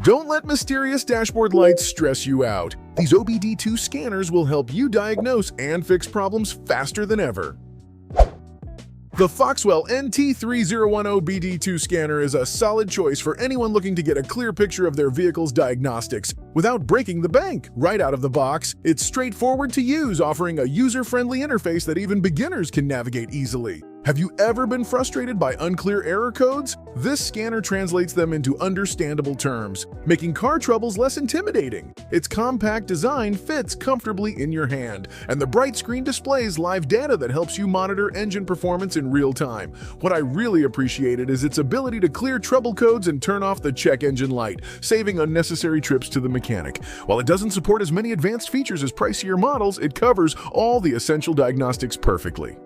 Don't let mysterious dashboard lights stress you out. These OBD2 scanners will help you diagnose and fix problems faster than ever. The Foxwell NT301 OBD2 scanner is a solid choice for anyone looking to get a clear picture of their vehicle's diagnostics without breaking the bank. Right out of the box, it's straightforward to use, offering a user-friendly interface that even beginners can navigate easily. Have you ever been frustrated by unclear error codes? This scanner translates them into understandable terms, making car troubles less intimidating. Its compact design fits comfortably in your hand, and the bright screen displays live data that helps you monitor engine performance in real time. What I really appreciated is its ability to clear trouble codes and turn off the check engine light, saving unnecessary trips to the mechanic. While it doesn't support as many advanced features as pricier models, it covers all the essential diagnostics perfectly.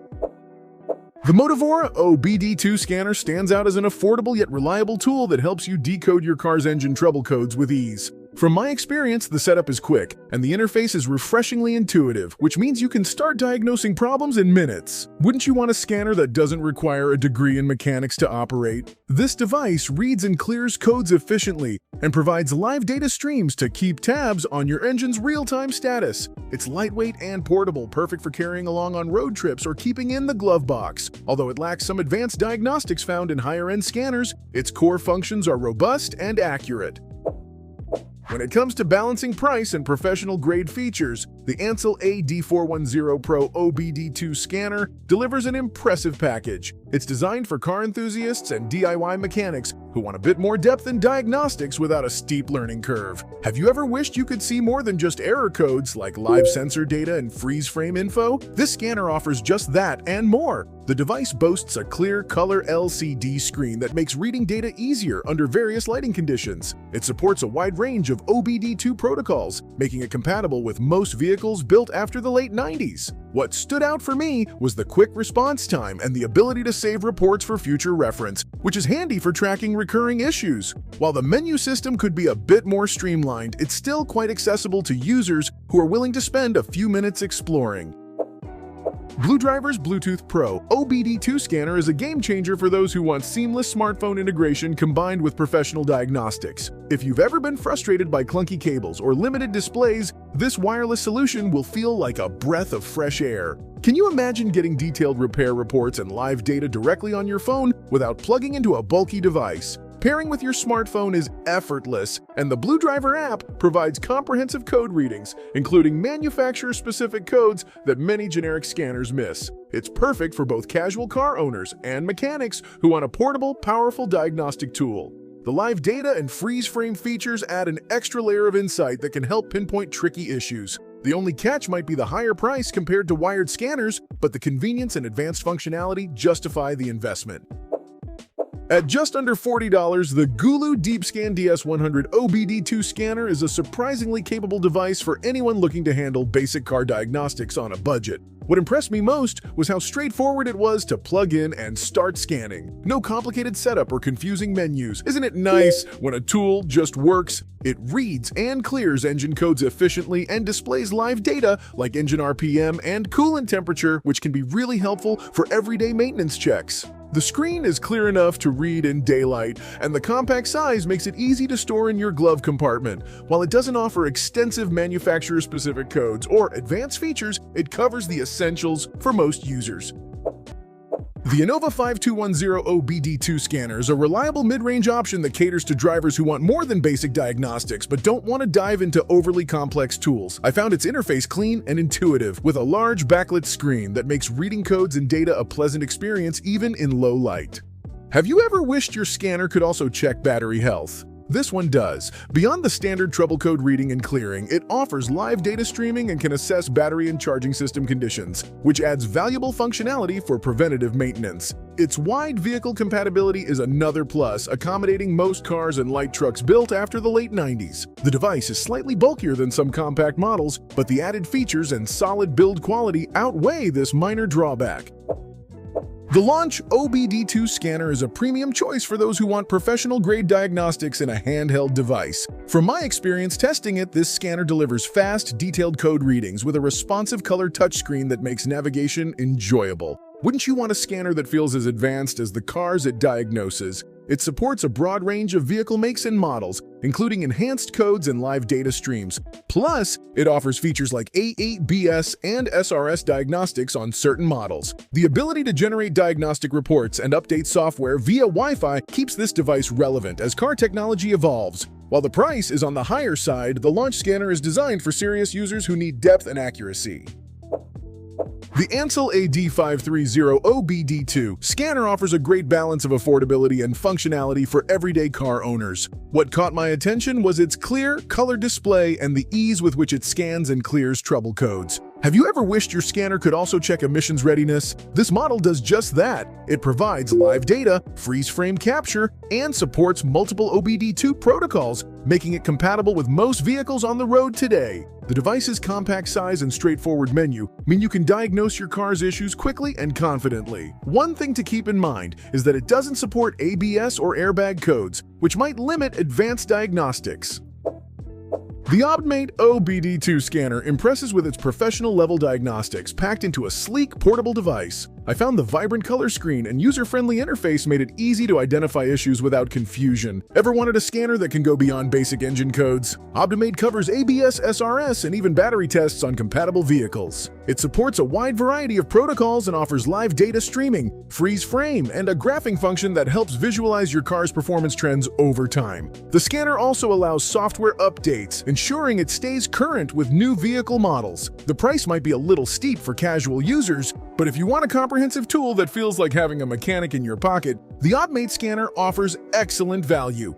The Motivora OBD2 scanner stands out as an affordable yet reliable tool that helps you decode your car's engine trouble codes with ease. From my experience, the setup is quick, and the interface is refreshingly intuitive, which means you can start diagnosing problems in minutes. Wouldn't you want a scanner that doesn't require a degree in mechanics to operate? This device reads and clears codes efficiently and provides live data streams to keep tabs on your engine's real-time status. It's lightweight and portable, perfect for carrying along on road trips or keeping in the glove box. Although it lacks some advanced diagnostics found in higher-end scanners, its core functions are robust and accurate. When it comes to balancing price and professional-grade features, the Ansell AD410 Pro OBD2 scanner delivers an impressive package. It's designed for car enthusiasts and DIY mechanics who want a bit more depth in diagnostics without a steep learning curve. Have you ever wished you could see more than just error codes like live sensor data and freeze frame info? This scanner offers just that and more. The device boasts a clear color LCD screen that makes reading data easier under various lighting conditions. It supports a wide range of OBD2 protocols, making it compatible with most vehicles built after the late 90s. What stood out for me was the quick response time and the ability to save reports for future reference, which is handy for tracking recurring issues. While the menu system could be a bit more streamlined, it's still quite accessible to users who are willing to spend a few minutes exploring. BlueDriver's Bluetooth Pro OBD2 scanner is a game-changer for those who want seamless smartphone integration combined with professional diagnostics. If you've ever been frustrated by clunky cables or limited displays, this wireless solution will feel like a breath of fresh air. Can you imagine getting detailed repair reports and live data directly on your phone without plugging into a bulky device? Pairing with your smartphone is effortless, and the BlueDriver app provides comprehensive code readings, including manufacturer-specific codes that many generic scanners miss. It's perfect for both casual car owners and mechanics who want a portable, powerful diagnostic tool. The live data and freeze frame features add an extra layer of insight that can help pinpoint tricky issues. The only catch might be the higher price compared to wired scanners, but the convenience and advanced functionality justify the investment. At just under $40, the Gulu DeepScan DS100 OBD2 scanner is a surprisingly capable device for anyone looking to handle basic car diagnostics on a budget. What impressed me most was how straightforward it was to plug in and start scanning. No complicated setup or confusing menus. Isn't it nice when a tool just works? It reads and clears engine codes efficiently and displays live data like engine RPM and coolant temperature, which can be really helpful for everyday maintenance checks. The screen is clear enough to read in daylight, and the compact size makes it easy to store in your glove compartment. While it doesn't offer extensive manufacturer-specific codes or advanced features, it covers the essentials for most users. The Innova 5210 OBD2 scanner is a reliable mid-range option that caters to drivers who want more than basic diagnostics but don't want to dive into overly complex tools. I found its interface clean and intuitive, with a large backlit screen that makes reading codes and data a pleasant experience even in low light. Have you ever wished your scanner could also check battery health? This one does. Beyond the standard trouble code reading and clearing, it offers live data streaming and can assess battery and charging system conditions, which adds valuable functionality for preventative maintenance. Its wide vehicle compatibility is another plus, accommodating most cars and light trucks built after the late 90s. The device is slightly bulkier than some compact models, but the added features and solid build quality outweigh this minor drawback. The Launch OBD2 scanner is a premium choice for those who want professional-grade diagnostics in a handheld device. From my experience testing it, this scanner delivers fast, detailed code readings with a responsive color touchscreen that makes navigation enjoyable. Wouldn't you want a scanner that feels as advanced as the cars it diagnoses? It supports a broad range of vehicle makes and models, including enhanced codes and live data streams. Plus, it offers features like A8BS and SRS diagnostics on certain models. The ability to generate diagnostic reports and update software via Wi-Fi keeps this device relevant as car technology evolves. While the price is on the higher side, the launch scanner is designed for serious users who need depth and accuracy. The Ansel AD530 OBD2 scanner offers a great balance of affordability and functionality for everyday car owners. What caught my attention was its clear, color display and the ease with which it scans and clears trouble codes. Have you ever wished your scanner could also check emissions readiness? This model does just that. It provides live data, freeze frame capture, and supports multiple OBD2 protocols, making it compatible with most vehicles on the road today. The device's compact size and straightforward menu mean you can diagnose your car's issues quickly and confidently. One thing to keep in mind is that it doesn't support ABS or airbag codes, which might limit advanced diagnostics. The OBD2 OBD2 scanner impresses with its professional-level diagnostics packed into a sleek, portable device. I found the vibrant color screen and user-friendly interface made it easy to identify issues without confusion. Ever wanted a scanner that can go beyond basic engine codes? OBD2 covers ABS, SRS, and even battery tests on compatible vehicles. It supports a wide variety of protocols and offers live data streaming, freeze frame, and a graphing function that helps visualize your car's performance trends over time. The scanner also allows software updates, ensuring it stays current with new vehicle models. The price might be a little steep for casual users, but if you want a comprehensive tool that feels like having a mechanic in your pocket, the OBD2 scanner offers excellent value.